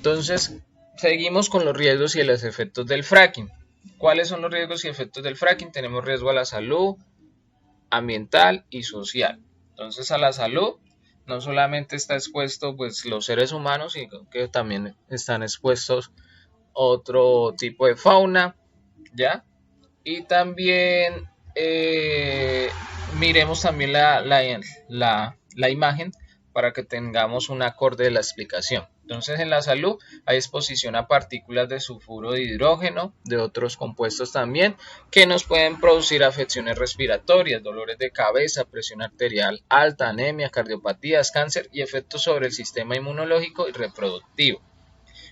Entonces, seguimos con los riesgos y los efectos del fracking. ¿Cuáles son los riesgos y efectos del fracking? Tenemos riesgo a la salud, ambiental y social. Entonces, a la salud no solamente está expuesto pues los seres humanos, sino que también están expuestos otro tipo de fauna, ¿ya? Y también miremos también la imagen para que tengamos un acorde de la explicación. Entonces, en la salud hay exposición a partículas de sulfuro de hidrógeno, de otros compuestos también, que nos pueden producir afecciones respiratorias, dolores de cabeza, presión arterial alta, anemia, cardiopatías, cáncer y efectos sobre el sistema inmunológico y reproductivo.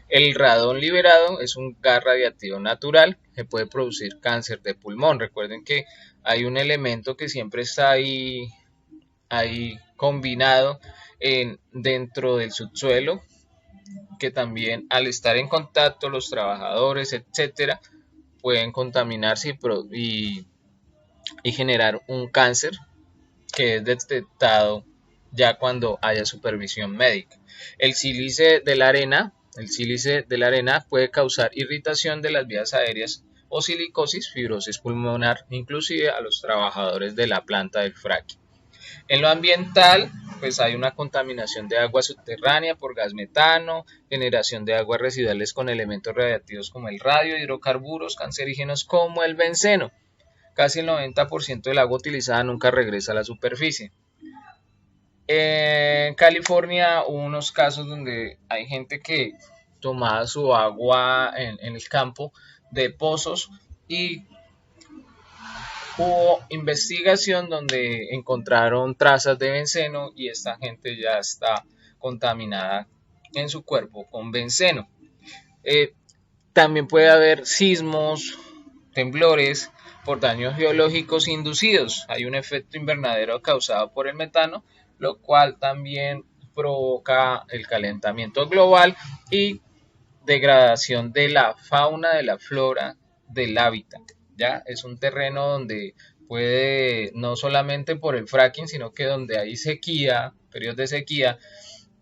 El radón liberado es un gas radiactivo natural que puede producir cáncer de pulmón. Recuerden que hay un elemento que siempre está ahí combinado dentro del subsuelo, que también al estar en contacto los trabajadores, etcétera, pueden contaminarse y generar un cáncer que es detectado ya cuando haya supervisión médica. El sílice de la arena puede causar irritación de las vías aéreas o silicosis, fibrosis pulmonar, inclusive a los trabajadores de la planta del fracking. En lo ambiental, pues hay una contaminación de agua subterránea por gas metano, generación de aguas residuales con elementos radiactivos como el radio, hidrocarburos cancerígenos como el benceno. Casi el 90% del agua utilizada nunca regresa a la superficie. En California hubo unos casos donde hay gente que tomaba su agua en el campo de pozos y hubo investigación donde encontraron trazas de benceno y esta gente ya está contaminada en su cuerpo con benceno. También puede haber sismos, temblores por daños geológicos inducidos. Hay un efecto invernadero causado por el metano, lo cual también provoca el calentamiento global y degradación de la fauna, de la flora, del hábitat. ¿Ya? Es un terreno donde puede, no solamente por el fracking, sino que donde hay sequía, periodos de sequía,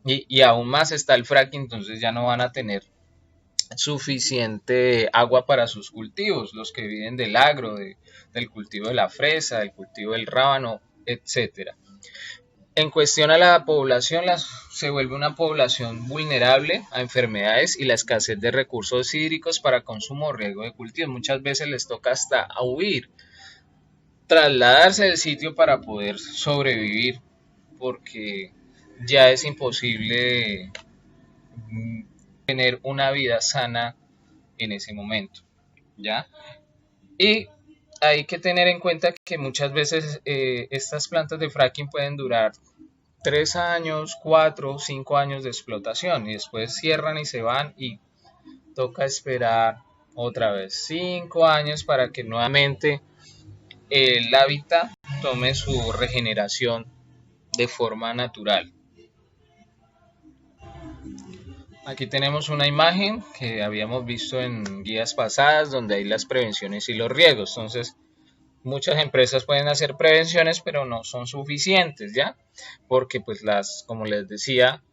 y aún más está el fracking, entonces ya no van a tener suficiente agua para sus cultivos, los que viven del agro, del cultivo de la fresa, del cultivo del rábano, etcétera. En cuestión a la población, se vuelve una población vulnerable a enfermedades y la escasez de recursos hídricos para consumo o riego de cultivos. Muchas veces les toca hasta huir, trasladarse del sitio para poder sobrevivir, porque ya es imposible tener una vida sana en ese momento, ¿ya? Y hay que tener en cuenta que muchas veces estas plantas de fracking pueden durar 3 años, 4, 5 años de explotación y después cierran y se van y toca esperar otra vez 5 años para que nuevamente el hábitat tome su regeneración de forma natural. Aquí tenemos una imagen que habíamos visto en guías pasadas donde hay las prevenciones y los riesgos. Entonces, muchas empresas pueden hacer prevenciones, pero no son suficientes, ¿ya? Porque pues como les decía,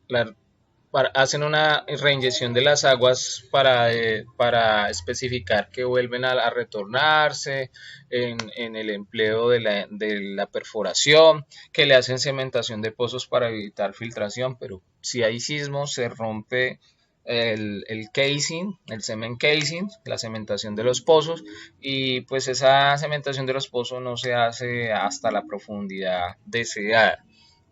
hacen una reinyección de las aguas para especificar que vuelven a retornarse en el empleo de la perforación, que le hacen cementación de pozos para evitar filtración, pero si hay sismos se rompe el casing, el cement casing, la cementación de los pozos, y pues esa cementación de los pozos no se hace hasta la profundidad deseada.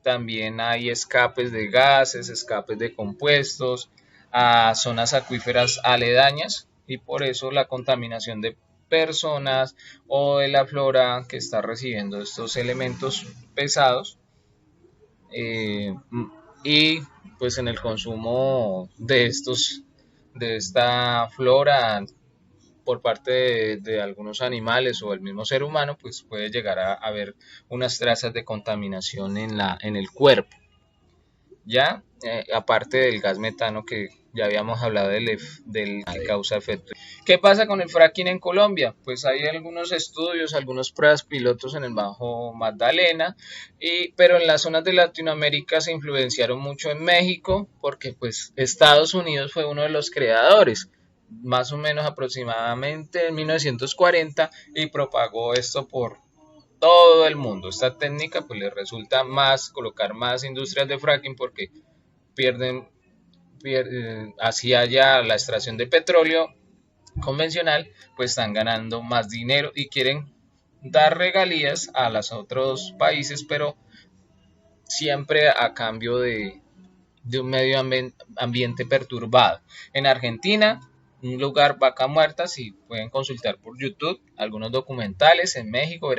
También hay escapes de gases, escapes de compuestos a zonas acuíferas aledañas y por eso la contaminación de personas o de la flora que está recibiendo estos elementos pesados y pues en el consumo de esta flora por parte de algunos animales o el mismo ser humano, pues puede llegar a haber unas trazas de contaminación en el cuerpo. Ya, aparte del gas metano que Ya habíamos hablado del que causa efecto. ¿Qué pasa con el fracking en Colombia? Pues hay algunos estudios, algunas pruebas pilotos en el Bajo Magdalena, pero en las zonas de Latinoamérica se influenciaron mucho en México, porque pues Estados Unidos fue uno de los creadores, más o menos aproximadamente en 1940, y propagó esto por todo el mundo. Esta técnica pues le resulta más colocar más industrias de fracking porque pierden así haya la extracción de petróleo convencional, pues están ganando más dinero y quieren dar regalías a los otros países, pero siempre a cambio de un medio ambiente perturbado. En Argentina, un lugar Vaca Muerta, si pueden consultar por YouTube algunos documentales. En México,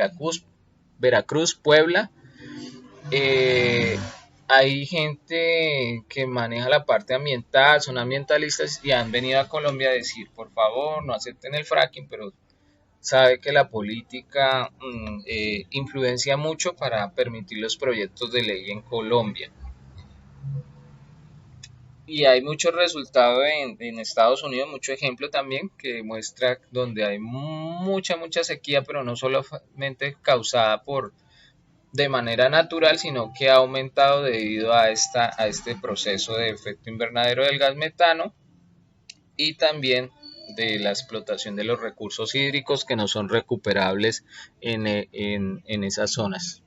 Veracruz, Puebla, hay gente que maneja la parte ambiental, son ambientalistas y han venido a Colombia a decir, por favor, no acepten el fracking, pero sabe que la política influencia mucho para permitir los proyectos de ley en Colombia. Y hay muchos resultados en Estados Unidos, mucho ejemplo también que demuestra donde hay mucha sequía, pero no solamente causada de manera natural, sino que ha aumentado debido a este proceso de efecto invernadero del gas metano y también de la explotación de los recursos hídricos que no son recuperables en esas zonas.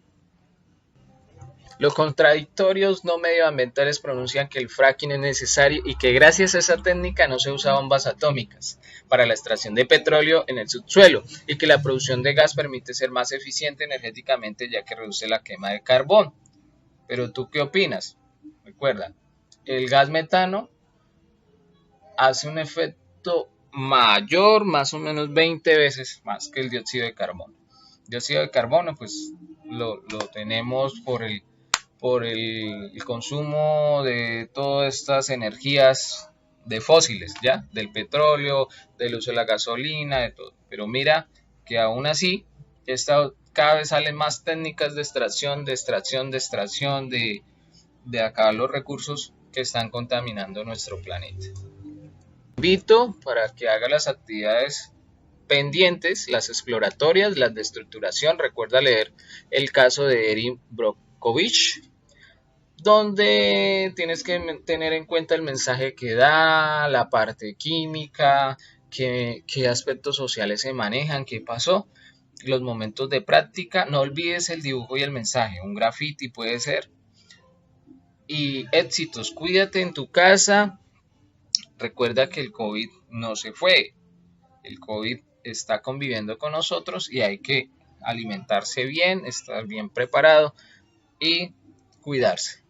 Los contradictorios no medioambientales pronuncian que el fracking es necesario y que gracias a esa técnica no se usan bombas atómicas para la extracción de petróleo en el subsuelo y que la producción de gas permite ser más eficiente energéticamente ya que reduce la quema de carbón. Pero ¿tú qué opinas? Recuerda, el gas metano hace un efecto mayor, más o menos 20 veces más que el dióxido de carbono. El dióxido de carbono pues lo tenemos por el consumo de todas estas energías de fósiles, ¿ya? Del petróleo, del uso de la gasolina, de todo. Pero mira que aún así, cada vez salen más técnicas de extracción, de acabar los recursos que están contaminando nuestro planeta. Invito para que haga las actividades pendientes, las exploratorias, las de estructuración. Recuerda leer el caso de Erin Brockovich, donde tienes que tener en cuenta el mensaje que da, la parte química, qué aspectos sociales se manejan, qué pasó, los momentos de práctica. No olvides el dibujo y el mensaje, un graffiti puede ser. Y éxitos, cuídate en tu casa. Recuerda que el COVID no se fue, el COVID está conviviendo con nosotros y hay que alimentarse bien, estar bien preparado y cuidarse.